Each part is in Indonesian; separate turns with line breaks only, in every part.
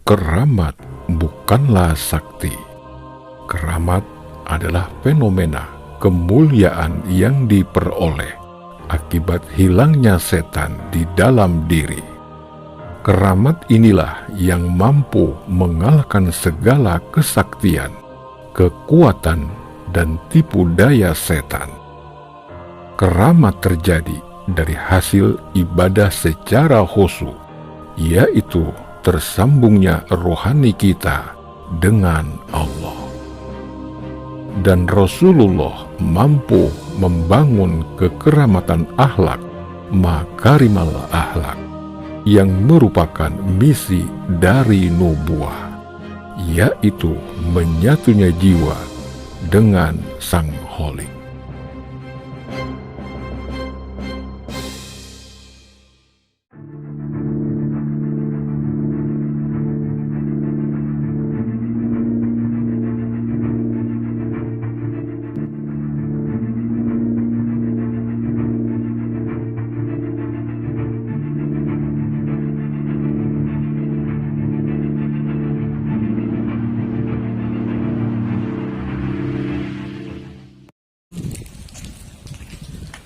Keramat bukanlah sakti. Keramat adalah fenomena kemuliaan yang diperoleh akibat hilangnya setan di dalam diri. Keramat inilah yang mampu mengalahkan segala kesaktian, kekuatan, dan tipu daya setan. Keramat terjadi dari hasil ibadah secara khusyuk, yaitu tersambungnya rohani kita dengan Allah. Dan Rasulullah mampu membangun kekeramatan akhlak, makarimal akhlak, yang merupakan misi dari nubuah, yaitu menyatunya jiwa dengan Sang Holik.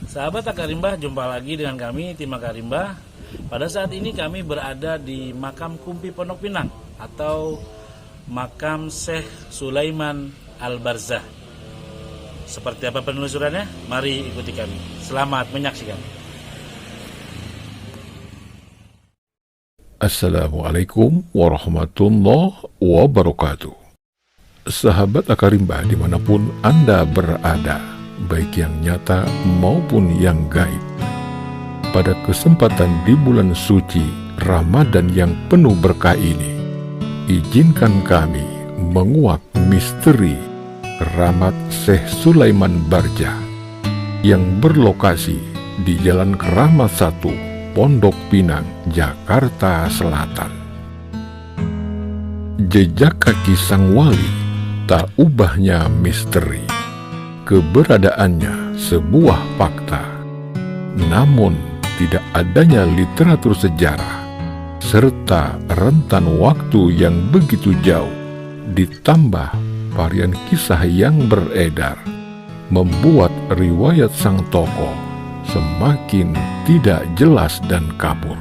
Sahabat Akarimbah, jumpa lagi dengan kami tim Akarimbah. Pada saat ini kami berada di Makam Kumpi Pondok Pinang atau Makam Syekh Sulaiman Al-Barzah. Seperti apa penelusurannya? Mari ikuti kami. Selamat menyaksikan.
Assalamualaikum warahmatullahi wabarakatuh. Sahabat Akarimbah dimanapun Anda berada, baik yang nyata maupun yang gaib. Pada kesempatan di bulan suci Ramadan yang penuh berkah ini, izinkan kami menguak misteri keramat Syekh Sulaiman Barzah yang berlokasi di Jalan Keramat 1, Pondok Pinang, Jakarta Selatan. Jejak kaki sang wali tak ubahnya misteri. Keberadaannya sebuah fakta, namun tidak adanya literatur sejarah, serta rentan waktu yang begitu jauh, ditambah varian kisah yang beredar, membuat riwayat sang tokoh semakin tidak jelas dan kabur.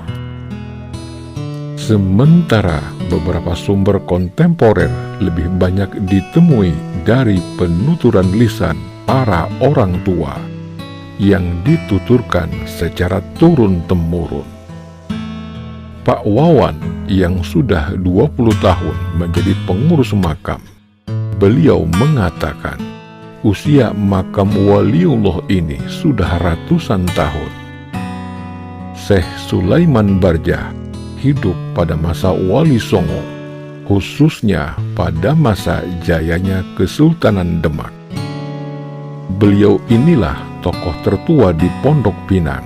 Sementara beberapa sumber kontemporer lebih banyak ditemui dari penuturan lisan para orang tua yang dituturkan secara turun-temurun. Pak Wawan yang sudah 20 tahun menjadi pengurus makam, beliau mengatakan usia makam waliullah ini sudah ratusan tahun. Syekh Sulaiman Barzah hidup pada masa Wali Songo, khususnya pada masa jayanya Kesultanan Demak. Beliau inilah tokoh tertua di Pondok Pinang,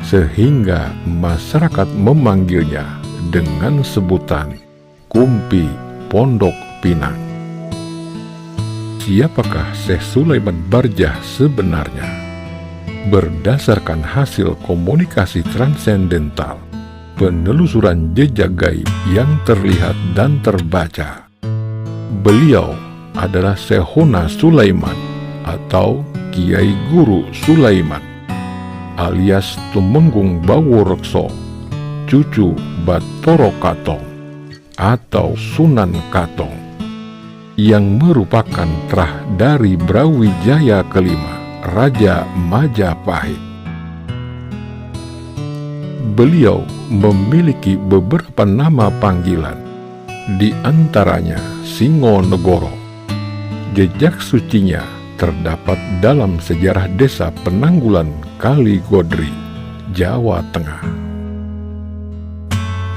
sehingga masyarakat memanggilnya dengan sebutan Kumpi Pondok Pinang. Siapakah Syekh Sulaiman Barzah sebenarnya? Berdasarkan hasil komunikasi transendental, penelusuran jejak gaib yang terlihat dan terbaca, beliau adalah Syekhuna Sulaiman atau Kiai Guru Sulaiman alias Tumenggung Bawo Rekso, cucu Bathara Katong atau Sunan Katong, yang merupakan terah dari Brawijaya kelima, Raja Majapahit. Beliau memiliki beberapa nama panggilan, di antaranya Singonegoro. Jejak sucinya terdapat dalam sejarah desa Penanggulan Kaligodri, Jawa Tengah.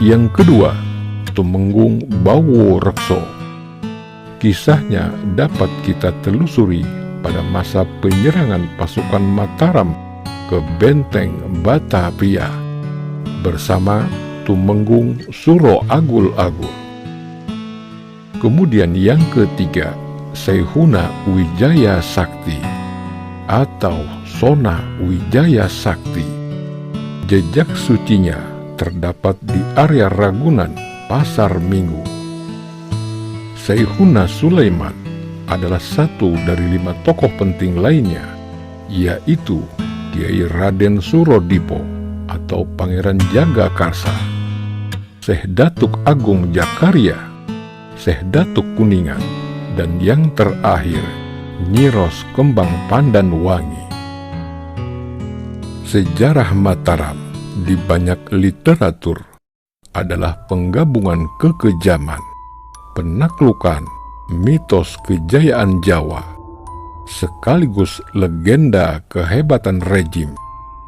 Yang kedua, Tumenggung Bawo Rekso. Kisahnya dapat kita telusuri pada masa penyerangan pasukan Mataram ke benteng Batavia bersama Tumenggung Suro Agul-Agul. Kemudian yang ketiga, Syekhuna Wijaya Sakti atau Sona Wijaya Sakti. Jejak sucinya terdapat di area Ragunan, Pasar Minggu, Sayhuna Sulaiman adalah satu dari 5 tokoh penting lainnya, yaitu Kiai Raden Surodipo atau Pangeran Jagakarsa, Syekh Datuk Agung Jakarya, Syekh Datuk Kuningan, dan yang terakhir Nyi Ros Kembang Pandanwangi. Sejarah Mataram di banyak literatur adalah penggabungan kekejaman, penaklukan, mitos kejayaan Jawa, sekaligus legenda kehebatan rejim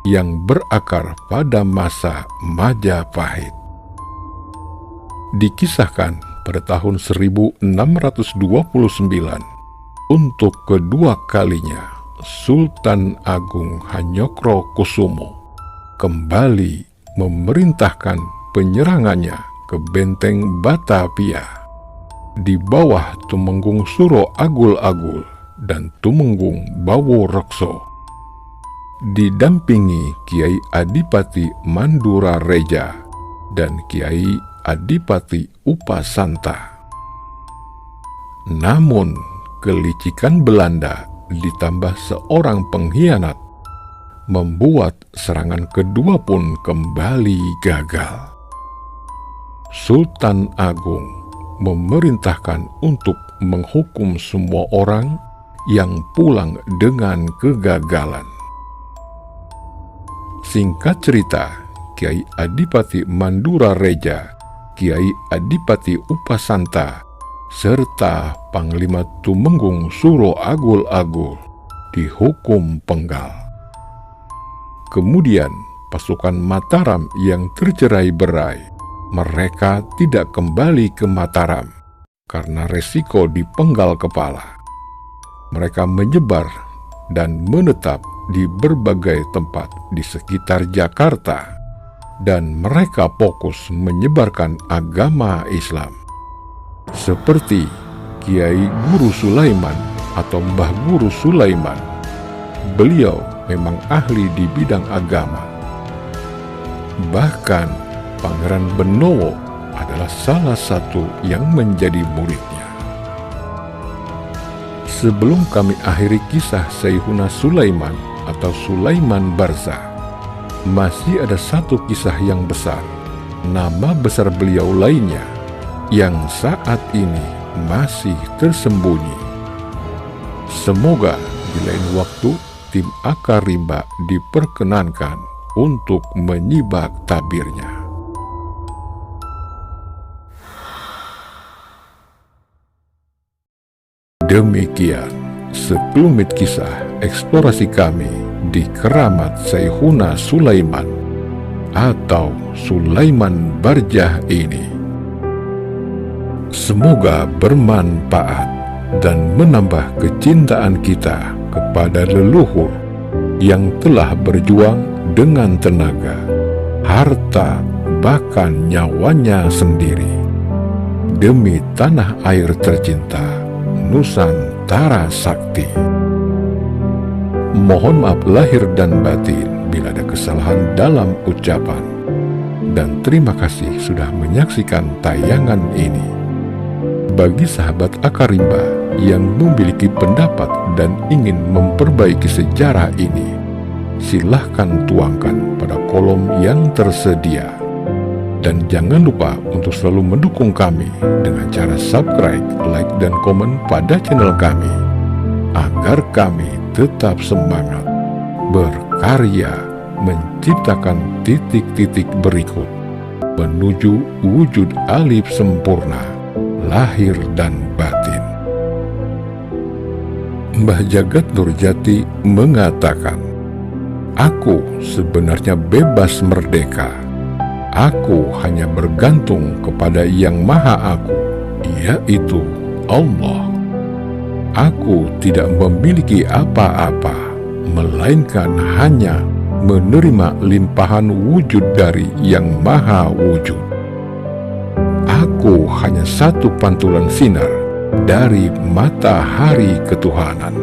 yang berakar pada masa Majapahit. Dikisahkan pada tahun 1629, untuk kedua kalinya Sultan Agung Hanyokrokusumo kembali memerintahkan penyerangannya ke benteng Batavia di bawah Tumenggung Suro Agul-Agul dan Tumenggung Bawo Rekso, didampingi Kiai Adipati Mandura Reja dan Kiai Adipati Upasanta. Namun kelicikan Belanda ditambah seorang pengkhianat membuat serangan kedua pun kembali gagal. Sultan Agung memerintahkan untuk menghukum semua orang yang pulang dengan kegagalan. Singkat cerita, Kiai Adipati Mandura Reja, Kiai Adipati Upasanta, serta Panglima Tumenggung Suro Agul-Agul dihukum penggal. Kemudian pasukan Mataram yang tercerai-berai, mereka tidak kembali ke Mataram karena resiko dipenggal kepala. Mereka menyebar dan menetap di berbagai tempat di sekitar Jakarta, dan mereka fokus menyebarkan agama Islam. Seperti Kiai Guru Sulaiman atau Mbah Guru Sulaiman, beliau memang ahli di bidang agama. Bahkan Pangeran Benowo adalah salah satu yang menjadi muridnya. Sebelum kami akhiri kisah Sayhuna Sulaiman atau Sulaiman Barza, masih ada satu kisah yang besar, nama besar beliau lainnya, yang saat ini masih tersembunyi. Semoga di lain waktu tim Akarimba diperkenankan untuk menyibak tabirnya. Demikian sekelumit kisah eksplorasi kami di keramat Sayhuna Sulaiman atau Sulaiman Barjah ini. Semoga bermanfaat dan menambah kecintaan kita kepada leluhur yang telah berjuang dengan tenaga, harta, bahkan nyawanya sendiri demi tanah air tercinta Nusantara Sakti. Mohon maaf lahir dan batin bila ada kesalahan dalam ucapan, dan terima kasih sudah menyaksikan tayangan ini. Bagi sahabat Akarimba yang memiliki pendapat dan ingin memperbaiki sejarah ini, silahkan tuangkan pada kolom yang tersedia. Dan jangan lupa untuk selalu mendukung kami dengan cara subscribe, like, dan komen pada channel kami, agar kami tetap semangat berkarya menciptakan titik-titik berikut menuju wujud alif sempurna, lahir dan batin. Mbah Jagat Nurjati mengatakan, "Aku sebenarnya bebas merdeka. Aku hanya bergantung kepada Yang Maha Aku, yaitu Allah. Aku tidak memiliki apa-apa, melainkan hanya menerima limpahan wujud dari Yang Maha Wujud. Aku hanya satu pantulan sinar dari matahari ketuhanan.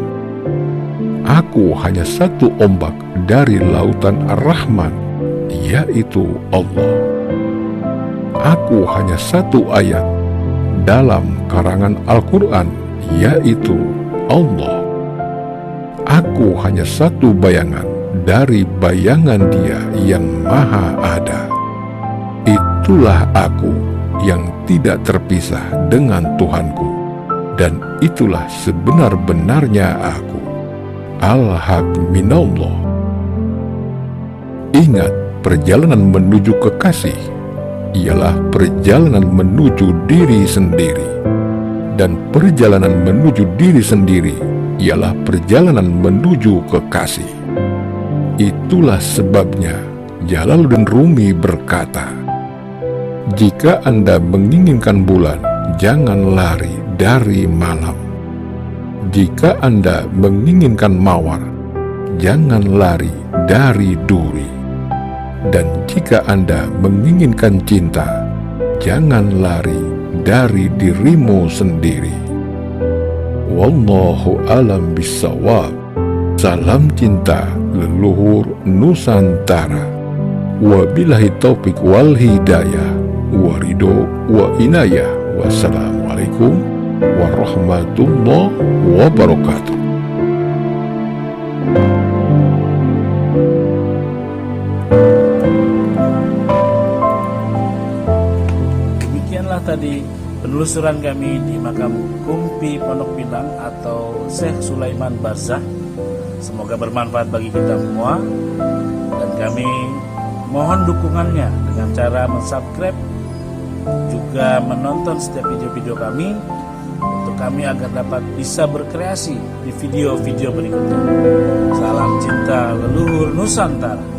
Aku hanya satu ombak dari lautan Ar-Rahman, yaitu Allah. Aku hanya satu ayat dalam karangan Al-Quran, yaitu Allah. Aku hanya satu bayangan dari bayangan Dia yang Maha Ada. Itulah aku yang tidak terpisah dengan Tuhanku, dan itulah sebenar-benarnya aku. Al-Haq minallah. Ingat, perjalanan menuju kekasih ialah perjalanan menuju diri sendiri, dan perjalanan menuju diri sendiri ialah perjalanan menuju kekasih. Itulah sebabnya Jalaluddin Rumi berkata, jika Anda menginginkan bulan, jangan lari dari malam. Jika Anda menginginkan mawar, jangan lari dari duri. Dan jika Anda menginginkan cinta, jangan lari dari dirimu sendiri. Wallahu alam bisawab. Salam cinta leluhur Nusantara. Wabillahi taufik wal hidayah, warido wa inayah. Wassalamualaikum warahmatullahi wabarakatuh.
Demikianlah tadi penelusuran kami di makam Kumpi Pondok Pinang atau Syekh Sulaiman Barzah. Semoga bermanfaat bagi kita semua, dan kami mohon dukungannya dengan cara subscribe, juga menonton setiap video-video kami untuk kami agar dapat bisa berkreasi di video-video berikutnya. Salam cinta leluhur Nusantara.